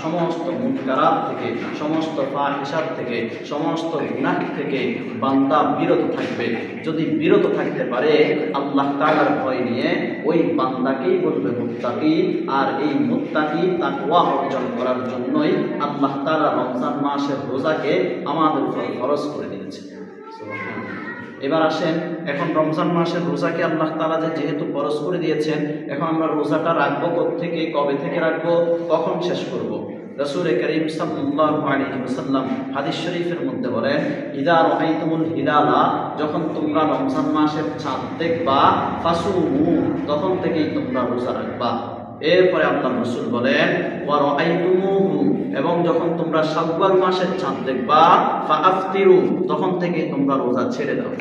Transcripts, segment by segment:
সমস্ত মুনকারাত থেকে, সমস্ত ফাহিশাত থেকে, সমস্ত গুনাহ থেকে বান্দা বিরত থাকবে। যদি বিরত থাকতে পারে আল্লাহ তাআলার ভয় নিয়ে, ওই বান্দাকেই বলবে মুত্তাকি। আর এই মুত্তাকি তাকওয়া অর্জন করার জন্যই আল্লাহ তাআলা রমজান মাসের রোজাকে আমাদের উপর ফরজ করে দিয়েছে। এবার আসেন, এখন রমজান মাসের রোজাকে আল্লাহ তাআলা যেহেতু ফরজ করে দিয়েছেন, এখন আমরা রোজাটা রাখবো কোত্থেকে, কবে থেকে রাখবো, কখন শেষ করব? রাসূল করিম সাল্লাল্লাহু আলাইহি ওয়াসাল্লাম হাদিস শরীফের মধ্যে বলেন, ইযা রাআইতুমুল হিলালা, যখন তোমরা রমজান মাসের চাঁদ দেখবা, ফাসুমু, তখন থেকেই তোমরা রোজা রাখবা। এরপরে আল্লাহ রাসূল বলেন, ওয়া রাআইতুমুহু, এবং যখন তোমরা শাওয়াল মাসের চাঁদ দেখবা, ফাআফতিরু, তখন থেকেই তোমরা রোজা ছেড়ে দাও।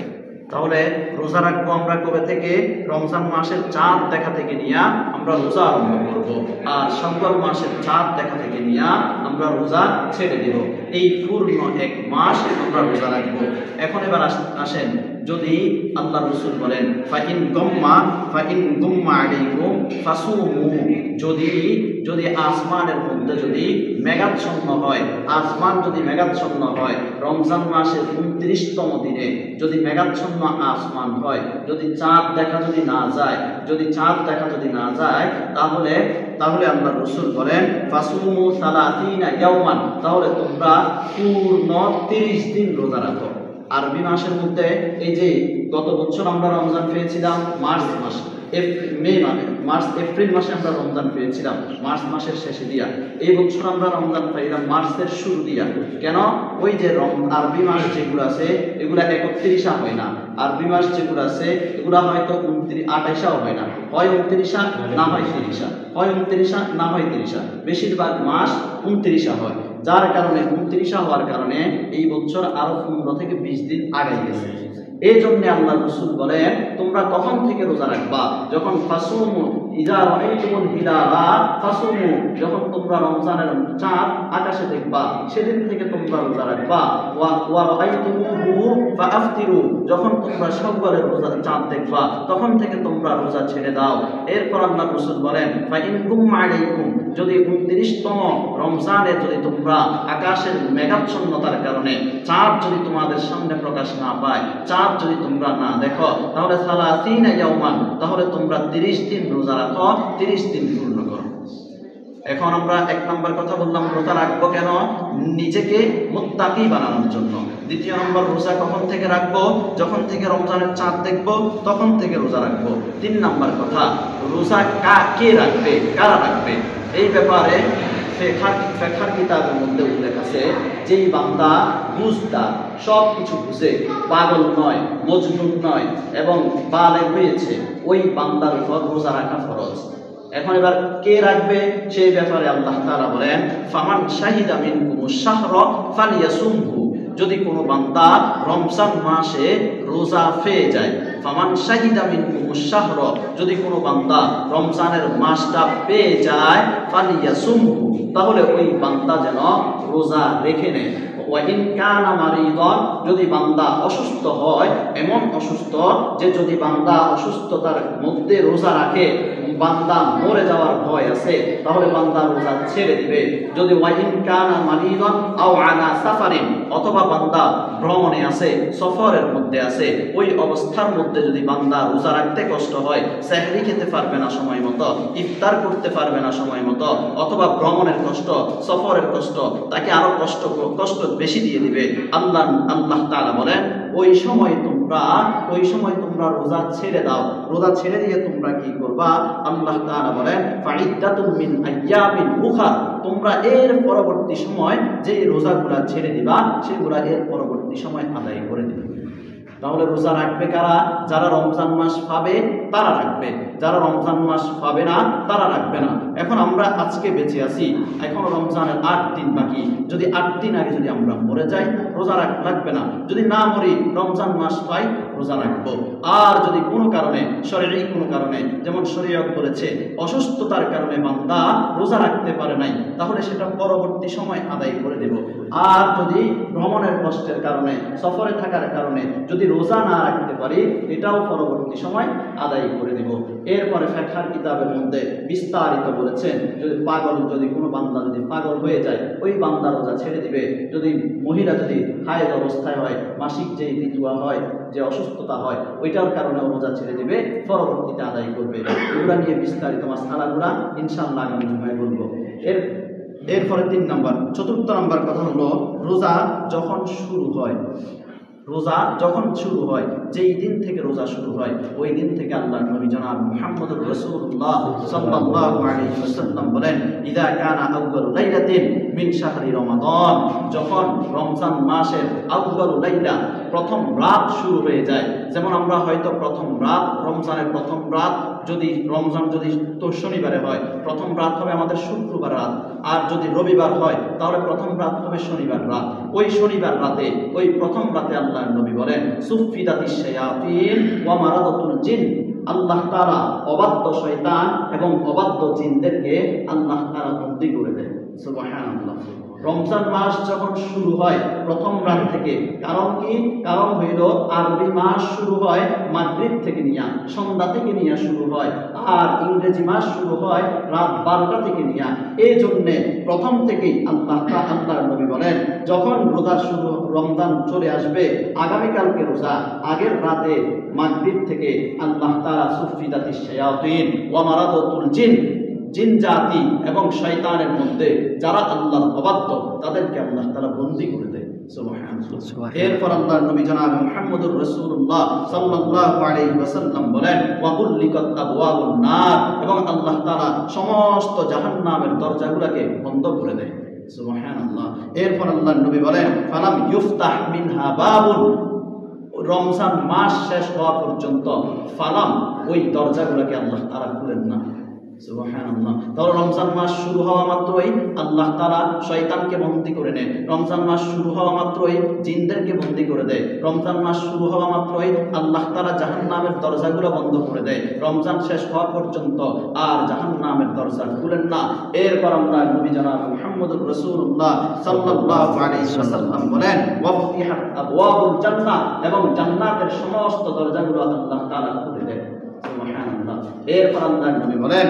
তাহলে রোজা রাখবো আমরা কবে থেকে? রমজান মাসের চাঁদ দেখা থেকে নিয়ে আমরা রোজা আরম্ভ করব, আর শাওয়াল মাসের চাঁদ দেখা থেকে নিয়ে আমরা রোজা ছেড়ে দেব। এই পূর্ণ এক মাস আমরা রোজা রাখবো। এখন এবার আসেন, যদি আল্লাহ রাসূল বলেন ফাইন গুম্মা আলাইকুম ফাসুমু, যদি আসমানের মধ্যে যদি মেঘাচ্ছন্ন হয়, আসমান যদি মেঘাচ্ছন্ন হয়, রমজান মাসের 29তম দিনে যদি মেঘাচ্ছন্ন আসমান হয়, যদি চাঁদ দেখা যদি না যায়, তাহলে আল্লাহ রাসূল বলেন ফাসুমু 30 ইয়াওমান, তাহলে তোমরা পূর্ণ 30 দিন রোজা রাখো। আরবি মাসের মধ্যে, এই যে গত বছর আমরা রমজান পেয়েছিলাম এপ্রিল মাসে আমরা রমজান পেয়েছিলাম, মার্চ মাসের শেষে দিয়া। এই বছর আমরা রমজান পাইলাম মার্চের শুরু দিয়া। কেন? ওই যে আরবি মাস যেগুলো আছে এগুলা 31 হয় না, আরবি মাস যেগুলো আছে এগুলা হয়তো 28 হয় না, হয় 29 না হয় 30, হয় 29 না হয় 30, বেশিরভাগ মাস 29 হয়। যার কারণে 29 হওয়ার কারণে এই বছর আরো 15 থেকে 20 দিন আগাই গেছে। এই জন্য আল্লাহ রাসূল বলেন তোমরা কখন থেকে রোজা রাখবা? যখন ফাসুমু ইযা রাআইতুমুল হিলালা ফাসুমু, যখন তোমরা রমজানের চাঁদ আকাশে দেখবা সেদিন থেকে তোমরা রোজা রাখবা। ওয়া রাআইতুমুহু ফাআফতিরু, যখন তোমরা শাওয়ালের রোজা চাঁদ দেখবা তখন থেকে তোমরা রোজা ছেড়ে দাও। এরপর আল্লাহ রাসূল বলেন ফাইন গুম্মা আলাইকুম, যদি 29তম রমজানে যদি তোমরা আকাশের মেঘাচ্ছন্নতার কারণে চাঁদ যদি তোমাদের সামনে প্রকাশ না পায়, চাঁদ যদি তোমরা না দেখো, তাহলে 30 ইয়াওমান, তাহলে তোমরা 30 দিন রোজা রাখো, 30 দিন পূর্ণ করো। এখন আমরা এক নম্বর কথা বললাম, রোজা রাখবো কেন? নিজেকে মুত্তাকি বানানোর জন্য। দ্বিতীয় নম্বর, রোজা কখন থেকে রাখবো? যখন থেকে রমজানের চাঁদ দেখবো তখন থেকে রোজা রাখবো। 3 নম্বর কথা, রোজা কে রাখবে, কারা রাখবে? এই ব্যাপারে ফিকহের কিতাবের মধ্যে উল্লেখ আছে, যেই বান্দা বুঝদার, সব কিছু বুঝে, পাগল নয়, মজনুন নয় এবং বালেগ হয়েছে, ওই বান্দার উপর রোজা রাখা ফরজ। এখন এবার কে রাখবে সেই ব্যাপারে আল্লাহ তাআলা বলেন ফামান শাহিদা মিনকুমুশ শাহরা ফালিয়াসুমহু, যদি কোনো বান্দা রমজান মাসে রোজা পেয়ে যায়, ফামান শাহিদা মিনকুমুশ শাহরা, যদি কোনো বান্দা রমজানের মাসটা পেয়ে যায়, ফালিয়াসুমহু, তাহলে ওই বান্দা যেন রোজা রেখে নেয়। ওয়াইন কানা মারিদান, যদি বান্দা অসুস্থ হয়, এমন অসুস্থ যে যদি বান্দা অসুস্থতার মধ্যে রোজা রাখে বান্দা মরে যাওয়ার ভয় আছে, তাহলে বান্দা রোজা ছেড়ে দিবে। যদি ওয়াইন কানা মারিদান আও আলা সাফারিন, অথবা বান্দা ভ্রমণে আছে, সফরের মধ্যে আছে, ওই অবস্থার মধ্যে যদি বান্দা রোজা রাখতে কষ্ট হয়, সেহরি খেতে পারবে না সময় মতো, ইফতার করতে পারবে না সময় মতো, অথবা ভ্রমণের কষ্ট, সফরের কষ্ট তাকে আরো কষ্ট বেশি দিয়ে দিবে, আল্লাহ তাআলা বলেন ওই সময় তোমরা রোজা ছেড়ে দাও। রোজা ছেড়ে দিয়ে তোমরা কি করবা? আল্লাহ তাআলা বলেন ফাইদ্দাতুম মিন আইয়ামিন উখরা, তোমরা এর পরবর্তী সময় যে রোজাগুলা ছেড়ে দিবা সেগুলা এর পরবর্তী সময় আদায় করে দিবে। তাহলে রোজা রাখবে কারা? যারা রমজান মাস পাবে তারা রাখবে, যারা রমজান মাস পাবে না তারা রাখবে না। এখন আমরা আজকে বেঁচে আছি, এখন রমজানের 8 দিন বাকি, যদি 8 দিন আগে যদি আমরা মরে যাই রোজা রাখবে না, যদি না মরি রমজান মাস পাই রোজা রাখবো। আর যদি কোনো কারণে শরীয়ী কোনো কারণে, যেমন শরীয়ত বলেছে অসুস্থতার কারণে বান্দা রোজা রাখতে পারে নাই, তাহলে সেটা পরবর্তী সময় আদায় করে দেব। আর যদি ভ্রমণের কষ্টের কারণে, সফরে থাকার কারণে যদি রোজা না রাখতে পারি, এটাও পরবর্তী সময় আদায় করে দেব। এরপরে ফিকহের কিতাবের মধ্যে বিস্তারিত বলে বলেছেন যদি কোনো বান্দা যদি পাগল হয়ে যায় ওই বান্দা রোজা ছেড়ে দিবে। যদি মহিলা যদি হায়েজ অবস্থায় হয়, মাসিক যে ঋতুয়া হয়, যে অসুস্থতা হয়, ওইটার কারণে রোজা ছেড়ে দিবে, পরবর্তীতে আদায় করবে। এগুলা নিয়ে বিস্তারিত মাসআলাগুলা ইনশাআল্লাহ আগামী জুমায় বলবো। এরপরে 3 নম্বর, 4th নম্বর কথা হলো রোজা যখন শুরু হয়, যেই দিন থেকে রোজা শুরু হয় ওই দিন থেকে আল্লাহর নবী জনাব মুহাম্মদুর রাসূলুল্লাহ সাল্লাল্লাহু আলাইহি ওয়াসাল্লাম বলেন, ইযা কানা আউয়ালু লাইলাতিন মিন শাহরি রমাদান, যখন রমজান মাসের আউয়ালু লাইলা, প্রথম রাত শুরু হয়ে যায়। যেমন আমরা হয়তো প্রথম রাত, রমজানের প্রথম রাত যদি রমজান যদি তো শনিবারে হয়, প্রথম রাত হবে আমাদের শুক্রবার রাত, আর যদি রবিবার হয় তাহলে প্রথম রাত হবে শনিবার রাত। ওই শনিবার রাতে, ওই প্রথম রাতে আল্লাহর নবী বলেন, সুফিদাতিশ শায়াতিন ওয়া মারাদাতুল জিন, আল্লাহ তাআলা অবাধ্য শয়তান এবং অবাধ্য জিনদেরকে আল্লাহ তাআলা বন্দী করে দেন। সুবহানাল্লাহ। রমজান মাস যখন শুরু হয় প্রথম রাত থেকে, কারণ কি? কারণ হইল আরবি মাস শুরু হয় মাগরিব থেকে নিয়ে, সন্ধ্যা থেকে নিয়ে শুরু হয়, আর ইংরেজি মাস শুরু হয় রাত 12টা থেকে নিয়ে। এই জন্যে প্রথম থেকেই আল্লাহর নবী বলেন, যখন রোজা শুরু, রমজান চলে আসবে, আগামীকালকে রোজা, আগের রাতে মাগরিব থেকে আল্লাহ তাআলা সুফিদাতিশ শায়াতিন ওয়া মারাদাতুল জিন, জিন জাতি এবং শয়তানের মধ্যে যারা আল্লাহর অবাধ্য তাদেরকে আল্লাহ তাআলা বন্দী করে দেয়। সুবহানাল্লাহ। এরপর আল্লাহর নবী জনাব মুহাম্মদুর রাসূলুল্লাহ সাল্লাল্লাহু আলাইহি ওয়াসাল্লাম বলেন, ওয়া গুল্লিকাত আবওয়াবুন নার, এবং আল্লাহ তাআলা সমস্ত জাহান্নামের দরজাগুলোকে বন্ধ করে দেয়। সুবহানাল্লাহ। এরপর আল্লাহর নবী বলেন, ফালাম ইফতাহ মিনহা বাবুন, রমজান মাস শেষ হওয়া পর্যন্ত ফালাম, ওই দরজাগুলোকে আল্লাহ তাআলা খুলেন না। সুবহানাল্লাহ। তাহলে রমজান মাস শুরু হওয়া মাত্রই আল্লাহ তাআলা শয়তানকে বন্দী করে নেয়, রমজান মাস শুরু হওয়া মাত্রই জিনদেরকে বন্দী করে দেয়, রমজান মাস শুরু হওয়া মাত্রই আল্লাহ তাআলা জাহান্নামের দরজাগুলো বন্ধ করে দেয়, রমজান শেষ হওয়া পর্যন্ত আর জাহান্নামের দরজা খুলেন না। এরপর আমরা নবী জনাব মুহাম্মদুর রাসূলুল্লাহ সাল্লাল্লাহু আলাইহি ওয়াসাল্লাম বলেন, ওয়াফতিহাত আবওয়াবুল জান্নাহ, এবং জান্নাতের সমস্ত দরজাগুলো আল্লাহ তাআলা খুলে দেয়। সুবহানাল্লাহ। এরপর আল্লাহর নবী বলেন,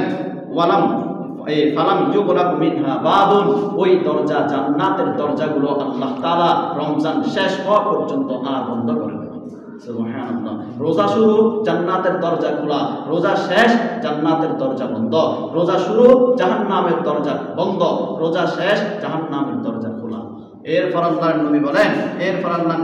ফালাম ইউগলাক মিনহা বাবুন, ওই দরজা, জান্নাতের দরজাগুলো আল্লাহ তাআলা রমজান শেষ হওয়া পর্যন্ত আর বন্ধ করেন না। সুবহানাল্লাহ। রোজা শুরু, জান্নাতের দরজা খোলা, রোজা শেষ, জান্নাতের দরজা বন্ধ, রোজা শুরু, জাহান্নামের দরজা বন্ধ, রোজা শেষ, জাহান্নামের দরজা খোলা। এরপর আল্লাহর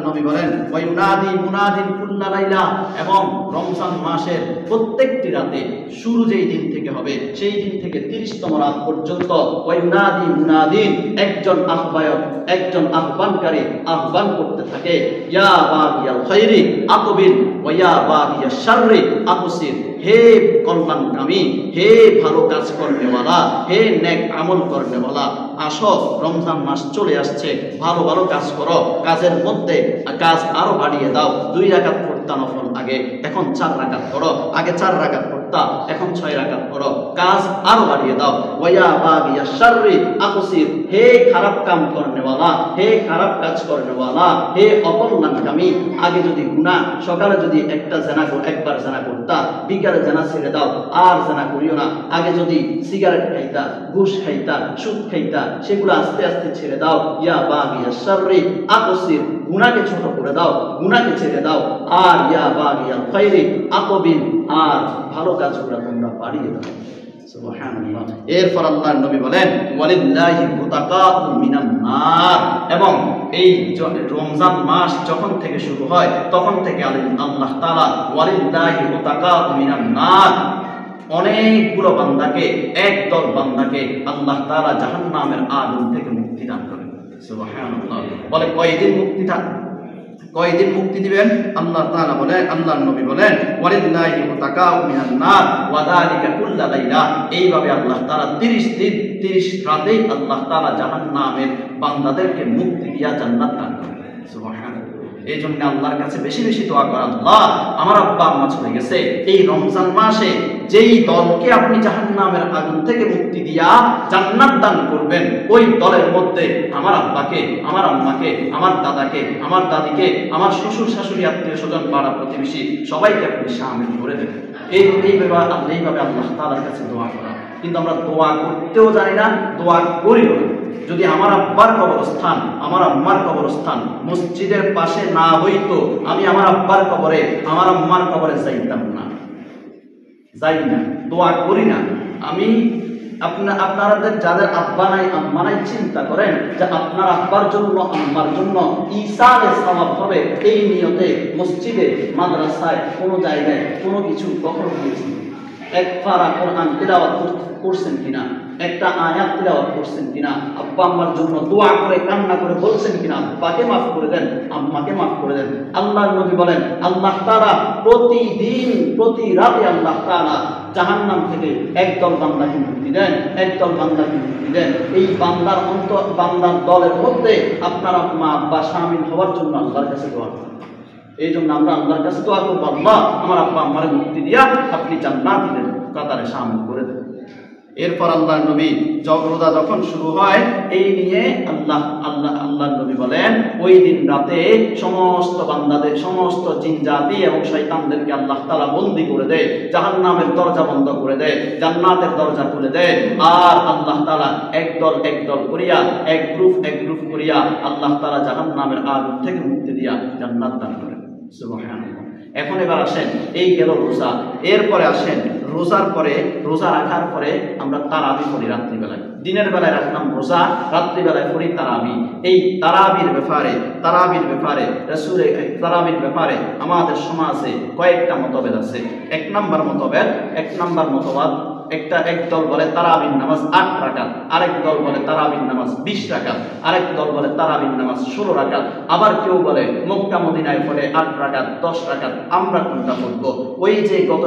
নবী বলেন, ওয়ায়ুনাদি মুনাদিন কুল্লা লাইলা, এবং রমজান মাসের প্রত্যেকটি রাতে শুরু যেই দিন থেকে হবে সেই দিন থেকে 30তম রাত পর্যন্ত ওয়ায়ুনাদি মুনাদিন, একজন আহ্বায়ক, একজন আহ্বানকারী আহ্বান করতে থাকে, ইয়া বাগিয়াল খাইরি আকবিল ওয়া ইয়া বাগিয়াশ শাররি আকসির, হে কল্যাণকামী, হে ভালো কাজ করনেওয়ালা, হে নেক আমল করনেওয়ালা, আসো, রমজান মাস চলে আসছে, ভালো ভালো কাজ করো, কাজের মধ্যে কাজ আরো বাড়িয়ে দাও। 2 রাকাত পড়তা নফল আগে, এখন 4 রাকাত করো, আগে 4 রাকাত পড়তা, এখন 6 রাকাত করো, কাজ আরো বাড়িয়ে দাও। ওয়া বাগিয়াশ শাররি আকসির, হে খারাপ কাম করনেওয়ালা, হে খারাপ কাজ করনেওয়ালা, হে অকল্যাণকামী, আগে যদি গুনাহ, সকালে যদি একবার জেনা করতা, বিকালে জেনা ছেড়ে দাও, আর জেনা করিও না। আগে যদি সিগারেট খাইতা, ঘুষ খাইতা, সুদ খাইতা, সেগুলো আস্তে আস্তে ছেড়ে দাও। ইয়া বাগিয়াশ শাররি আকসির, গুনাহকে ছোট করে দাও, গুনাহকে ছেড়ে দাও। আর ইয়া বাগিয়াল খাইরি আকবিল, আর ভালো কাজগুলো তোমরা বাড়িয়ে দাও। সুবহানাল্লাহ। এরপর আল্লাহর নবী বলেন, ওয়ালিল্লাহি মুতাকাউ মিনান নার, এবং এই রমজান মাস যখন থেকে শুরু হয় তখন থেকে আল্লাহ তাআলা ওয়ালিল্লাহি মুতাকাউ মিনান নার, অনেকগুলো বান্দাকে, একদল বান্দাকে আল্লাহ তাআলা জাহান্নামের আগুন থেকে মুক্তি দান করেন। সুবহানাল্লাহ। বলে কয়দিন মুক্তি দিবেন? আল্লাহ তাআলা বলেন, আল্লাহর নবী বলেন, ওয়ালিল্লাহি মুতাকাউ মিনান নার ওয়া যালিকা কুল্লা লাইলা, এইভাবে আল্লাহ তাআলা 30 দিন 30 রাতেই আল্লাহ তাআলা জাহান্নামের বান্দাদেরকে মুক্তি দিয়া জান্নাত দান করেন। সুবহানাল্লাহ। এই জন্য আল্লাহর কাছে বেশি বেশি দোয়া করেন, আল্লাহ, আমার আব্বা আম্মা চলে গেছে, এই রমজান মাসে যেই দলকে আপনি জাহান্নামের আগুন থেকে মুক্তি দিয়া জান্নাত দান করবেন, ওই দলের মধ্যে আমার আব্বাকে, আমার আম্মাকে, আমার দাদাকে, আমার দাদিকে, আমার শ্বশুর শাশুড়ি, আত্মীয় স্বজন, পাড়া প্রতিবেশী সবাইকে আপনি শামিল করে দেবেন। এইভাবে আল্লাহ তাআলার কাছে দোয়া করা। কিন্তু আমরা দোয়া করতেও জানি না, দোয়া করিও না। যদি আমার আব্বার কবরস্থান, আমার আম্মার কবরস্থান মসজিদের পাশে না হইতো, আমি আমার আব্বার কবরে, আমার আম্মার কবরে যাইতাম না, যাই না, দোয়া করি না। আমি আপনাদের যাদের আব্বা নাই আম্মা নাই চিন্তা করেন যে আপনার আব্বার জন্য আম্মার জন্য ঈসালে সওয়াব হবে, এই নিয়তে মসজিদে মাদ্রাসায় কোনো জায়গায় কোনো কিছু কখনো দিয়েছেন? এক পারা কোরআন তিলাওয়াত করছেন কিনা, একটা আয়াত তিলাওয়াত করছেন কিনা, আব্বা আম্মার জন্য দোয়া করে কান্না করে বলছেন কিনা আব্বাকে মাফ করে দেন, আম্মাকে মাফ করে দেন? আল্লাহর নবী বলেন আল্লাহ তাআলা প্রতিদিন প্রতি রাতে আল্লাহ তাআলা জাহান্নাম থেকে একদল বান্দাকে মুক্তি দেন, একদল বান্দাকে মুক্তি দেন। এই বান্দার দলের মধ্যে আপনার মা আব্বা শামিল হওয়ার জন্য আল্লাহর কাছে দোয়া করুন। এই জন্য আমরা আল্লাহর কাছে দোয়া করবো, আল্লাহ আমার আব্বা আম্মারে মুক্তি দিয়া আপনি জান্নাতের কাতারে শামিল করে দেন। এরপর আল্লাহর নবী রোজা যখন শুরু হয় এই নিয়ে আল্লাহর নবী বলেন ওই দিন রাতে সমস্ত বান্দাদের, সমস্ত জিন জাতি এবং শয়তানদেরকে আল্লাহ তাআলা বন্দী করে দেয়, জাহান্নামের দরজা বন্ধ করে দেয়, জান্নাতের দরজা খুলে দেয়। আর আল্লাহ তাআলা একদল একদল করিয়া, এক গ্রুপ করিয়া আল্লাহ তাআলা জাহান্নামের আগুন থেকে মুক্তি দিয়া জান্নাত দান করেন। সুবহানাল্লাহ। এখন এবার আসেন, এই গেল রোজা। এরপরে আসেন রোজার পরে, রোজা রাখার পরে আমরা তারাবি পড়ি রাত্রিবেলায়। দিনের বেলায় রাখলাম রোজা, রাত্রিবেলায় পড়ি তারাবি। এই তারাবির ব্যাপারে তারাবির ব্যাপারে আমাদের সমাজে কয়েকটা মতভেদ আছে। এক নাম্বার মতবাদ, এক দল বলে তারাবির নামাজ 8 রাকাত, আরেক দল বলে তারাবির নামাজ 20 রাকাত, আরেক দল বলে তারাবির নামাজ 16 রাকাত, আবার কেউ বলে মক্কা মদিনায় পড়ে 8 রাকাত 10 রাকাত। আমরা কোনটা পড়বো? ওই যে গত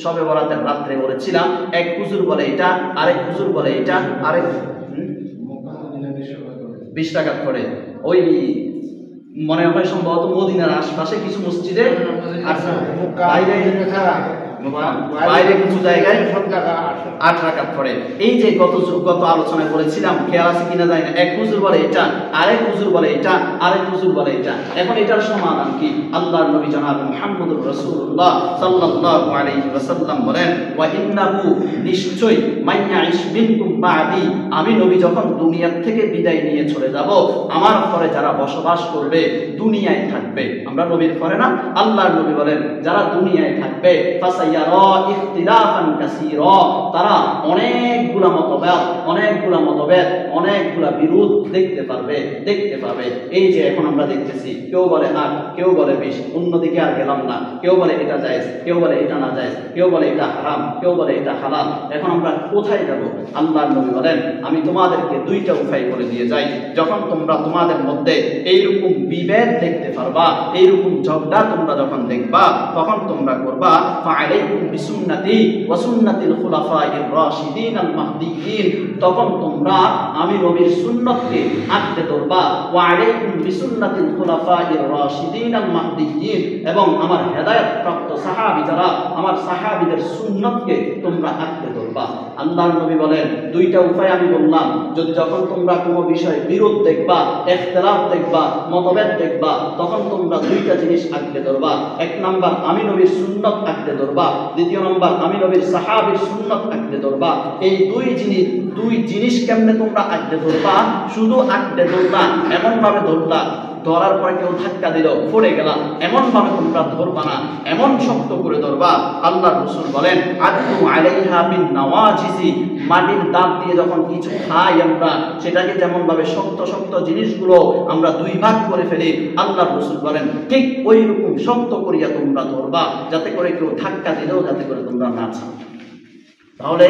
শবে বরাতের রাত্রে বলেছিলাম, এক হুজুর বলে এটা, আরেক হুজুর বলে এটা, আরেক 20 রাকাত পড়ে। ওই মনে হয় সম্ভবত মদিনার আশপাশে কিছু মসজিদে, বাইরে কিছু জায়গায় 8 রাকাত পড়ে। এই যে গত আলোচনায় বলেছিলাম, খেয়াল আছে কিনা জানি না, এক হুজুর বলে এটা, আরেক হুজুর বলে এটা, আরেক হুজুর বলে এটা। এখন এটার সমাধান কি? আল্লাহর নবী জনাব মুহাম্মদুর রাসূলুল্লাহ সাল্লাল্লাহু আলাইহি ওয়াসাল্লাম বলেন, ওয়া ইন্নাহু, নিশ্চয়, মাইয়াইশ মিনকুম বাদি, আমি নবী যখন দুনিয়া থেকে বিদায় নিয়ে চলে যাব, আমার পরে যারা বসবাস করবে, দুনিয়ায় থাকবে। আমরা নবীর পরে না, আল্লাহর নবী বলেন যারা দুনিয়ায় থাকবে, ফাসাইয়ারা ইখতিলাফান কাসীরা, তারা অনেকগুলা মতভেদ, অনেকগুলা বিরোধ দেখতে পাবে। এই যে এখন আমরা দেখতেছি, কেউ বলে 8, কেউ বলে 20, অন্যদিকে আর গেলাম না, কেউ বলে এটা জায়েজ, কেউ বলে এটা না জায়েজ, কেউ বলে এটা হারাম, কেউ বলে এটা হালাল। এখন আমরা কোথায় যাব? আল্লাহর নবী বলেন আমি তোমাদেরকে 2টা উপায় বলে দিয়ে যাই। যখন তোমরা তোমাদের মধ্যে এইরকম বিভেদ দেখতে পারবা, এইরকম ঝগড়া তোমরা যখন দেখবা, তখন তোমরা করবা ফাআলাইকুম বিসুন্নতি ওয়া সুন্নাতিল খুলাফায়ে রাশিদিন আল মাহদিয়িন, তখন তোমরা আমি নবীর সুন্নতকে আঁকড়ে ধরবা। ওয়া আলাইকুম বিসুন্নাতিল খুলাফায়ে রাশিদিন আল মাহদিয়িন, এবং আমার হেদায়েত প্রাপ্ত সাহাবী যারা, আমার সাহাবীদের সুন্নতকে তোমরা আঁকড়ে ধরবা। আল্লাহর নবী বলেন 2টা উপায় আমি বললাম, যখন তোমরা কোনো বিষয়ে বিরোধ দেখবা, ইখতিলাফ দেখবা, মতভেদ দেখবা, তখন তোমরা 2টা জিনিস আঁকড়ে ধরবা। 1 নাম্বার আমি নবীর সুন্নত আঁকড়ে ধরবা, 2য় নাম্বার আমি নবীর সাহাবীর সুন্নত আঁকড়ে ধরবা। এই দুই জিনিস কেমনে তোমরা আঁকড়ে ধরবা? শুধু আঁকড়ে ধরবা, এমন ভাবে ধরবা, ধরার পরে কেউ ধাক্কা দিল পড়ে গেলাম, এমন ভাবে তোমরা ধরবা না, এমন শক্ত করে ধরবা। আল্লাহর রাসূল বলেন আদু আলাইহা বিন নওয়াজিসি, মাটির দাঁত দিয়ে যখন কিছু খাই আমরা, সেটাকে যেমন ভাবে শক্ত জিনিসগুলো আমরা 2 ভাগ করে ফেলি, আল্লাহর রাসূল বলেন ঠিক ওই রকম শক্ত করিয়া তোমরা ধরবা, যাতে করে কেউ ধাক্কা দিলেও যাতে করে তোমরা না ছাড়ো। তাহলে